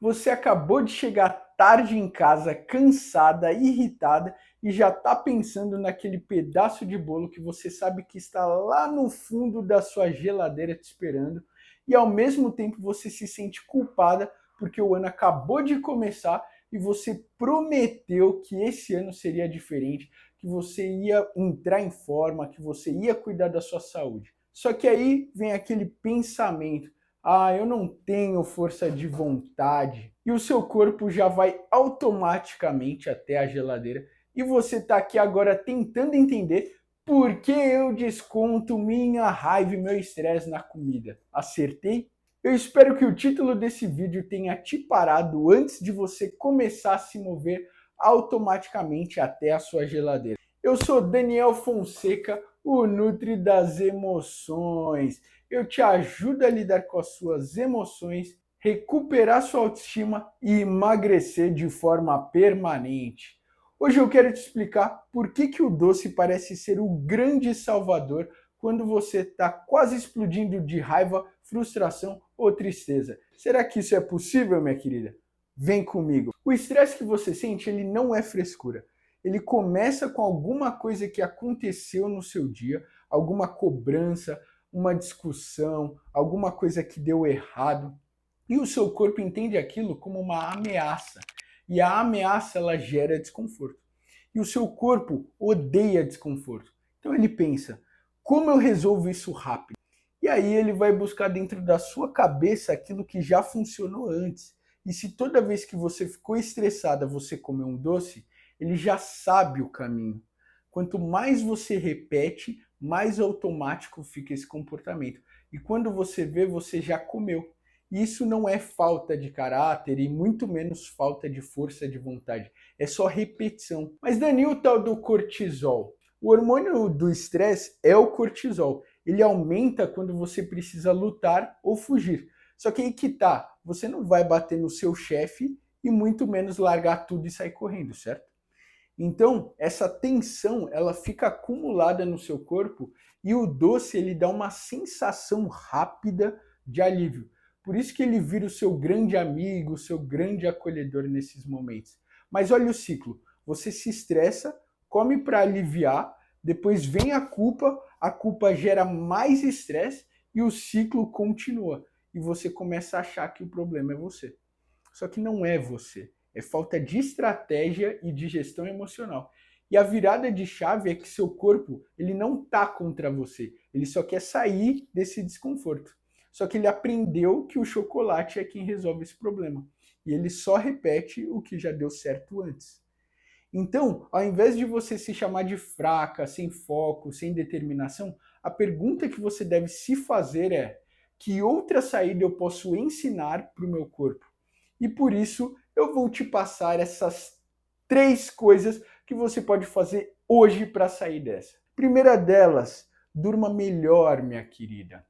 Você acabou de chegar tarde em casa, cansada, irritada e já está pensando naquele pedaço de bolo que você sabe que está lá no fundo da sua geladeira te esperando e ao mesmo tempo você se sente culpada porque o ano acabou de começar e você prometeu que esse ano seria diferente, que você ia entrar em forma, que você ia cuidar da sua saúde. Só que aí vem aquele pensamento: ah, eu não tenho força de vontade. E o seu corpo já vai automaticamente até a geladeira e você está aqui agora tentando entender por que eu desconto minha raiva e meu estresse na comida. Acertei? Eu espero que o título desse vídeo tenha te parado antes de você começar a se mover automaticamente até a sua geladeira. Eu sou Daniel Fonseca, o Nutri das Emoções. Eu te ajudo a lidar com as suas emoções, recuperar sua autoestima e emagrecer de forma permanente. Hoje eu quero te explicar por que o doce parece ser o grande salvador quando você está quase explodindo de raiva, frustração ou tristeza. Será que isso é possível, minha querida? Vem comigo. O estresse que você sente, ele não é frescura. Ele começa com alguma coisa que aconteceu no seu dia, alguma cobrança, uma discussão, alguma coisa que deu errado, e o seu corpo entende aquilo como uma ameaça. E a ameaça ela gera desconforto. E o seu corpo odeia desconforto. Então ele pensa: como eu resolvo isso rápido? E aí ele vai buscar dentro da sua cabeça aquilo que já funcionou antes. E se toda vez que você ficou estressada você comer um doce, ele já sabe o caminho. Quanto mais você repete, mais automático fica esse comportamento. E quando você vê, você já comeu. Isso não é falta de caráter e muito menos falta de força de vontade. É só repetição. Mas Dani, o tal do cortisol? O hormônio do estresse é o cortisol. Ele aumenta quando você precisa lutar ou fugir. Só que aí que tá, você não vai bater no seu chefe e muito menos largar tudo e sair correndo, certo? Então, essa tensão, ela fica acumulada no seu corpo e o doce, ele dá uma sensação rápida de alívio. Por isso que ele vira o seu grande amigo, o seu grande acolhedor nesses momentos. Mas olha o ciclo. Você se estressa, come para aliviar, depois vem a culpa gera mais estresse e o ciclo continua. E você começa a achar que o problema é você. Só que não é você. É falta de estratégia e de gestão emocional. E a virada de chave é que seu corpo ele não está contra você. Ele só quer sair desse desconforto. Só que ele aprendeu que o chocolate é quem resolve esse problema. E ele só repete o que já deu certo antes. Então, ao invés de você se chamar de fraca, sem foco, sem determinação, a pergunta que você deve se fazer é: que outra saída eu posso ensinar para o meu corpo? E por isso eu vou te passar essas 3 coisas que você pode fazer hoje para sair dessa. Primeira delas, durma melhor, minha querida.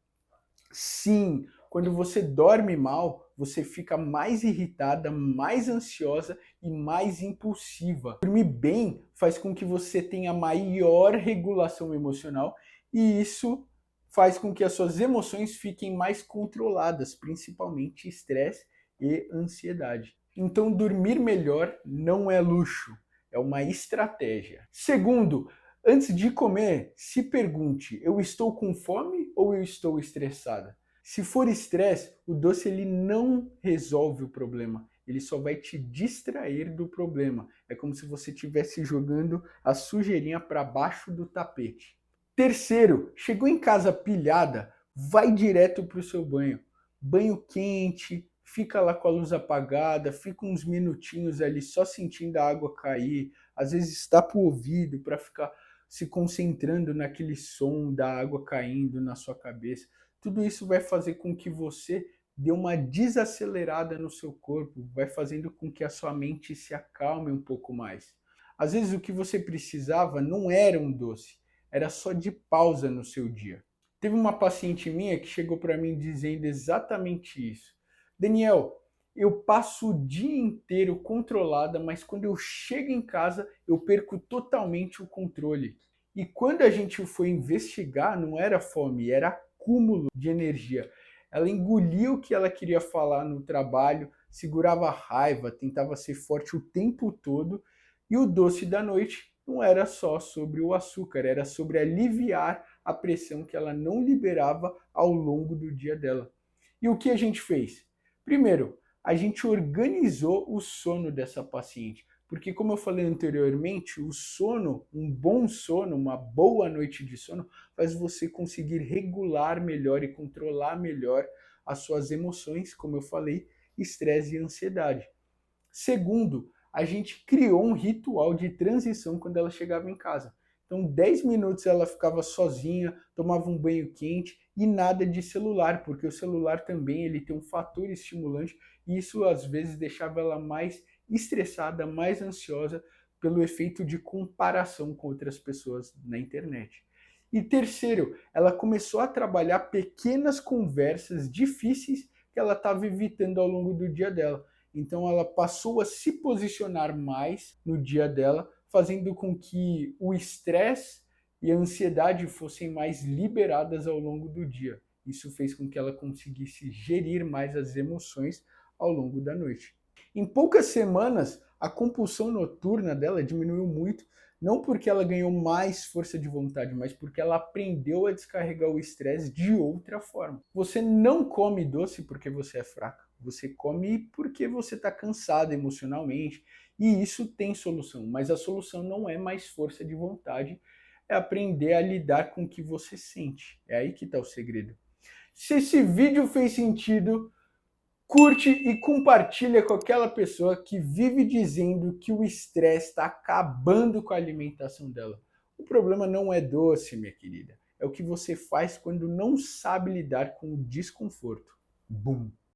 Sim, quando você dorme mal, você fica mais irritada, mais ansiosa e mais impulsiva. Dormir bem faz com que você tenha maior regulação emocional e isso faz com que as suas emoções fiquem mais controladas, principalmente estresse e ansiedade. Então, dormir melhor não é luxo, é uma estratégia. Segundo, antes de comer, se pergunte: eu estou com fome ou eu estou estressada? Se for estresse, o doce ele não resolve o problema, ele só vai te distrair do problema. É como se você estivesse jogando a sujeirinha para baixo do tapete. Terceiro, chegou em casa pilhada, vai direto para o seu banho. Banho quente, fica lá com a luz apagada, fica uns minutinhos ali só sentindo a água cair, às vezes tapa o ouvido para ficar se concentrando naquele som da água caindo na sua cabeça. Tudo isso vai fazer com que você dê uma desacelerada no seu corpo, vai fazendo com que a sua mente se acalme um pouco mais. Às vezes o que você precisava não era um doce, era só de pausa no seu dia. Teve uma paciente minha que chegou para mim dizendo exatamente isso. Daniel, eu passo o dia inteiro controlada, mas quando eu chego em casa, eu perco totalmente o controle. E quando a gente foi investigar, não era fome, era acúmulo de energia. Ela engoliu o que ela queria falar no trabalho, segurava a raiva, tentava ser forte o tempo todo, e o doce da noite não era só sobre o açúcar, era sobre aliviar a pressão que ela não liberava ao longo do dia dela. E o que a gente fez? Primeiro, a gente organizou o sono dessa paciente, porque como eu falei anteriormente, o sono, um bom sono, uma boa noite de sono, faz você conseguir regular melhor e controlar melhor as suas emoções, como eu falei, estresse e ansiedade. Segundo, a gente criou um ritual de transição quando ela chegava em casa. Então, 10 minutos ela ficava sozinha, tomava um banho quente e nada de celular, porque o celular também ele tem um fator estimulante e isso às vezes deixava ela mais estressada, mais ansiosa pelo efeito de comparação com outras pessoas na internet. E terceiro, ela começou a trabalhar pequenas conversas difíceis que ela estava evitando ao longo do dia dela. Então ela passou a se posicionar mais no dia dela, fazendo com que o estresse e a ansiedade fossem mais liberadas ao longo do dia. Isso fez com que ela conseguisse gerir mais as emoções ao longo da noite. Em poucas semanas, a compulsão noturna dela diminuiu muito, não porque ela ganhou mais força de vontade, mas porque ela aprendeu a descarregar o estresse de outra forma. Você não come doce porque você é fraca, você come porque você está cansado emocionalmente, e isso tem solução, mas a solução não é mais força de vontade, é aprender a lidar com o que você sente. É aí que está o segredo. Se esse vídeo fez sentido, curte e compartilha com aquela pessoa que vive dizendo que o estresse está acabando com a alimentação dela. O problema não é doce, minha querida. É o que você faz quando não sabe lidar com o desconforto. Bum!